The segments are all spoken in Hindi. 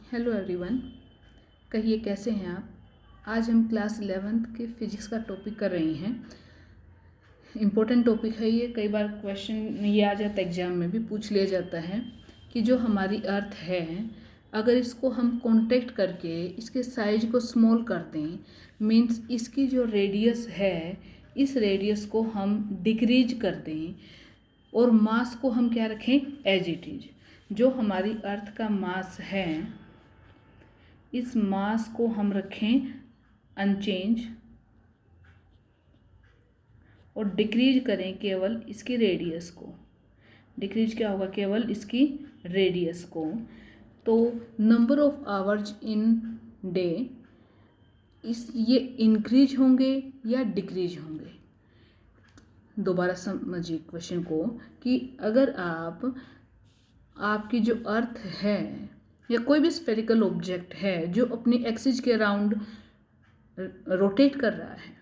हेलो एवरीवन, कहिए कैसे हैं आप। आज हम क्लास 11th के फिजिक्स का टॉपिक कर रहे हैं। इम्पोर्टेंट टॉपिक है ये, कई बार क्वेश्चन ये आ जाता है, एग्जाम में भी पूछ लिया जाता है कि जो हमारी अर्थ है, अगर इसको हम कॉन्टैक्ट करके इसके साइज को स्मॉल कर दें, मीन्स इसकी जो रेडियस है इस रेडियस को हम डिक्रीज कर दें और मास को हम क्या रखें, एज इट इज। जो हमारी अर्थ का मास है इस मास को हम रखें अनचेंज और डिक्रीज करें केवल इसकी रेडियस को। डिक्रीज क्या होगा, केवल इसकी रेडियस को। तो number of hours in day ये इंक्रीज होंगे या डिक्रीज होंगे। दोबारा समझिए क्वेश्चन को कि अगर आपकी जो अर्थ है या कोई भी स्फेरिकल ऑब्जेक्ट है जो अपनी एक्सिस के अराउंड रोटेट कर रहा है,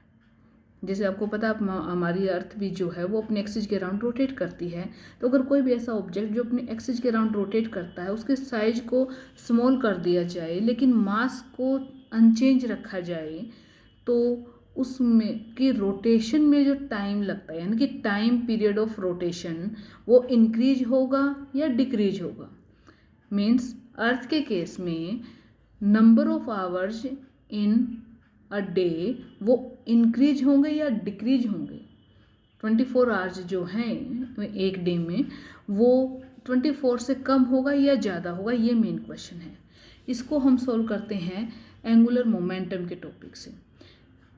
जैसे आपको पता है हमारी अर्थ भी जो है वो अपने एक्सिस के अराउंड रोटेट करती है। तो अगर कोई भी ऐसा ऑब्जेक्ट जो अपने एक्सिस के अराउंड रोटेट करता है उसके साइज को स्मॉल कर दिया जाए लेकिन मास को अनचेंज रखा जाए, तो उसमें कि रोटेशन में जो टाइम लगता है यानी कि टाइम पीरियड ऑफ रोटेशन वो इंक्रीज होगा या डिक्रीज होगा। मीन्स अर्थ के केस में number of hours in a day वो इंक्रीज होंगे या डिक्रीज होंगे। 24 आवर्स जो हैं एक डे में वो 24 से कम होगा या ज़्यादा होगा, ये मेन क्वेश्चन है। इसको हम सॉल्व करते हैं एंगुलर मोमेंटम के टॉपिक से।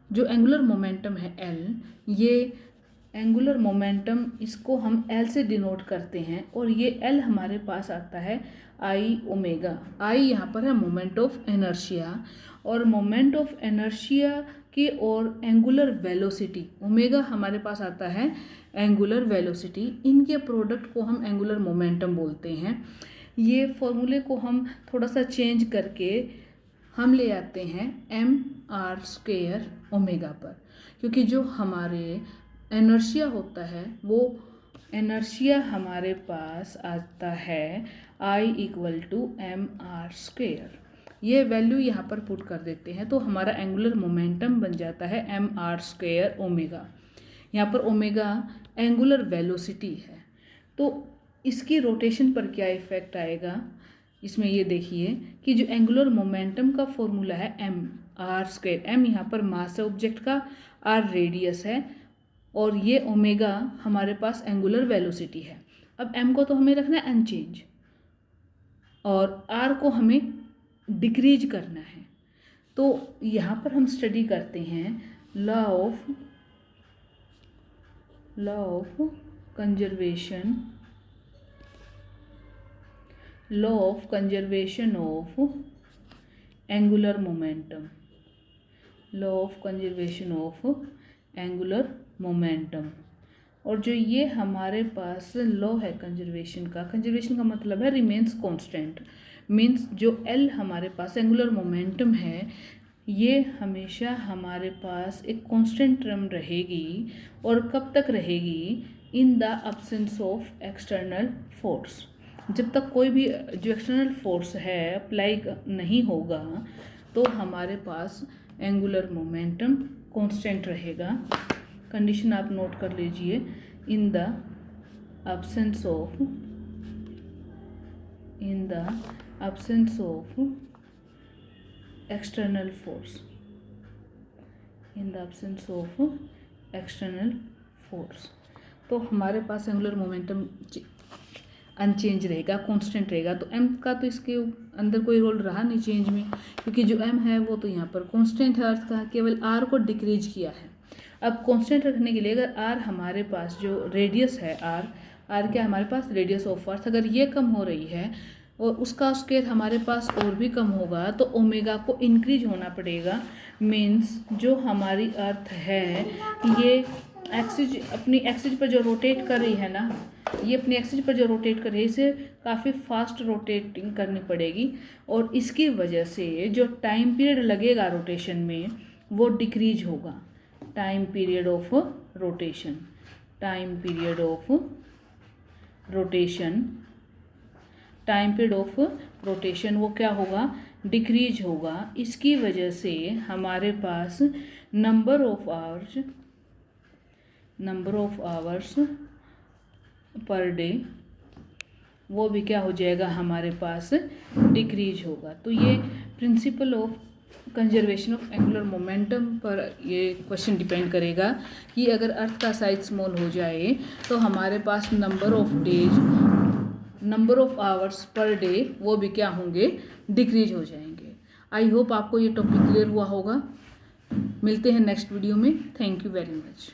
जो एंगुलर मोमेंटम है एल, ये एंगुलर मोमेंटम इसको हम एल से डिनोट करते हैं और ये एल हमारे पास आता है आई ओमेगा। आई यहाँ पर है मोमेंट ऑफ इनर्शिया और मोमेंट ऑफ इनर्शिया की और एंगुलर वेलोसिटी ओमेगा हमारे पास आता है एंगुलर वेलोसिटी। इनके प्रोडक्ट को हम एंगुलर मोमेंटम बोलते हैं। ये फॉर्मूले को हम थोड़ा सा चेंज करके हम ले आते हैं mr² ओमेगा पर, क्योंकि जो हमारे इनर्शिया होता है वो इनर्शिया हमारे पास आता है I = mr²। ये वैल्यू यहाँ पर पुट कर देते हैं तो हमारा एंगुलर मोमेंटम बन जाता है mr² ओमेगा। यहाँ पर ओमेगा एंगुलर वेलोसिटी है। तो इसकी रोटेशन पर क्या इफेक्ट आएगा, इसमें ये देखिए कि जो एंगुलर मोमेंटम का फॉर्मूला है mr², m यहाँ पर मास है ऑब्जेक्ट का, r रेडियस है और ये ओमेगा हमारे पास एंगुलर वेलोसिटी है। अब m को तो हमें रखना है अनचेंज और r को हमें डिक्रीज करना है। तो यहाँ पर हम स्टडी करते हैं law of conservation of angular momentum. और जो ये हमारे पास लॉ है कंजर्वेशन का मतलब है रिमेन्स कांस्टेंट। मीन्स जो एल हमारे पास एंगुलर मोमेंटम है ये हमेशा हमारे पास एक कांस्टेंट टर्म रहेगी। और कब तक रहेगी, in the absence of external force. जब तक कोई भी जो एक्सटर्नल फोर्स है अप्लाई नहीं होगा तो हमारे पास एंगुलर मोमेंटम कांस्टेंट रहेगा। कंडीशन आप नोट कर लीजिए, in the absence of external force. तो हमारे पास एंगुलर मोमेंटम अनचेंज रहेगा, कांस्टेंट रहेगा। तो m का तो इसके अंदर कोई रोल रहा नहीं चेंज में, क्योंकि जो m है वो तो यहाँ पर कांस्टेंट है अर्थ का, केवल r को डिक्रीज किया है। अब कांस्टेंट रखने के लिए अगर r हमारे पास जो रेडियस है r क्या हमारे पास रेडियस ऑफ अर्थ, अगर ये कम हो रही है और उसका स्क्वायर हमारे पास और भी कम होगा तो ओमेगा को इंक्रीज होना पड़ेगा। मीन्स जो हमारी अर्थ है ये अपनी एक्सिस पर जो रोटेट कर रही है ना, ये अपनी एक्सिस पर जो रोटेट कर रही है इसे काफ़ी फास्ट रोटेटिंग करनी पड़ेगी और इसकी वजह से जो टाइम पीरियड लगेगा रोटेशन में वो डिक्रीज होगा। Time period of rotation time period of rotation वो क्या होगा, डिक्रीज होगा। इसकी वजह से हमारे पास number of hours per day वो भी क्या हो जाएगा, हमारे पास डिक्रीज होगा। तो ये principle of conservation of angular momentum पर ये क्वेश्चन डिपेंड करेगा कि अगर अर्थ का साइज स्मॉल हो जाए तो हमारे पास number of hours per day वो भी क्या होंगे, डिक्रीज हो जाएंगे। आई होप आपको ये टॉपिक क्लियर हुआ होगा। मिलते हैं नेक्स्ट वीडियो में। Thank you very much.